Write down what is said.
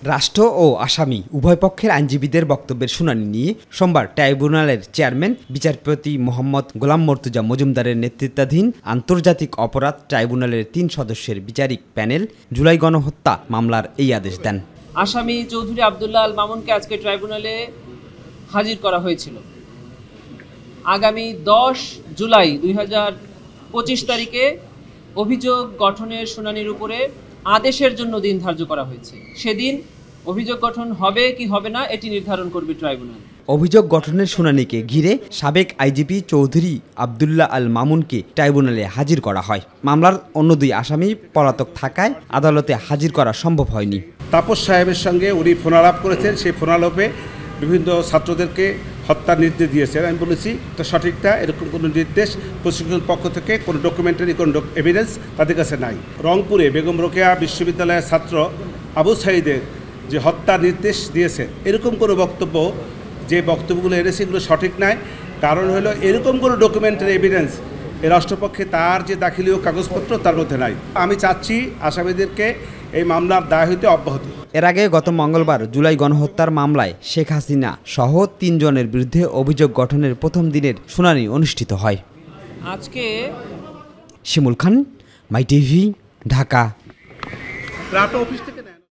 রাষ্ট্র ও আসামি উভয় পক্ষের আইনজীবীদের বক্তব্যের শুনানি নিয়ে সোমবার ট্রাইব্যুনালের চেয়ারম্যান বিচারপতি মোহাম্মদ গোলাম মর্তুজা মজুমদারের নেতৃত্বাধীন আন্তর্জাতিক অপরাধ ট্রাইব্যুনালের 3 সদস্যের বিচারিক প্যানেল জুলাই গণহত্যা মামলার এই আদেশ দেন। আসামি চৌধুরী আব্দুল্লাহ আল মামুনকে আজকে ট্রাইব্যুনালে হাজির করা হয়েছিল। আগামী 10 জুলাই 2025 তারিখে অভিযোগ গঠনের শুনানির উপরে আদেশের জন্য দিন ধার্য করা হয়েছে। সেদিন অভিযোগ গঠন হবে কি হবে না এটি নির্ধারণ করবে ট্রাইব্যুনাল। অভিযোগ গঠনের শুনানিকে ঘিরে সাবেক আইজিপি চৌধুরী আব্দুল্লাহ আল মামুনকে ট্রাইব্যুনালে হাজির করা হয়। মামলার অন্য 2 আসামি পলাতক থাকায় আদালতে হাজির করা সম্ভব হয়নি। তাপস সাহেবের সঙ্গে উনি ফোনালাপ করেছেন, সেই ফোনালাপে বিভিন্ন ছাত্রদেরকে হত্যার নির্দেশ দিয়েছেন। আমি বলেছি এটা সঠিকটা, এরকম কোনো নির্দেশ প্রশিক্ষণ পক্ষ থেকে কোনো ডকুমেন্টারি কোনো এভিডেন্স তাদের কাছে নাই। রংপুরে বেগম রোকেয়া বিশ্ববিদ্যালয়ের ছাত্র আবু সাঈদের যে হত্যার নির্দেশ দিয়েছে এরকম কোনো বক্তব্য, যে বক্তব্যগুলো এনেছে এগুলো সঠিক নয়। কারণ হলো এরকম কোনো ডকুমেন্টারি এভিডেন্স এ রাষ্ট্রপক্ষে তার যে দাখিলীয় কাগজপত্র তার মধ্যে নাই। আমি চাচ্ছি আসামিদেরকে এই মামলার দায় হইতে অব্যাহতি। এর আগে গত মঙ্গলবার জুলাই গণহত্যার মামলায় শেখ হাসিনা সহ 3 জনের বিরুদ্ধে অভিযোগ গঠনের প্রথম দিনের শুনানি অনুষ্ঠিত হয়। আজকে শিমুল খান, মাই টিভি, ঢাকা।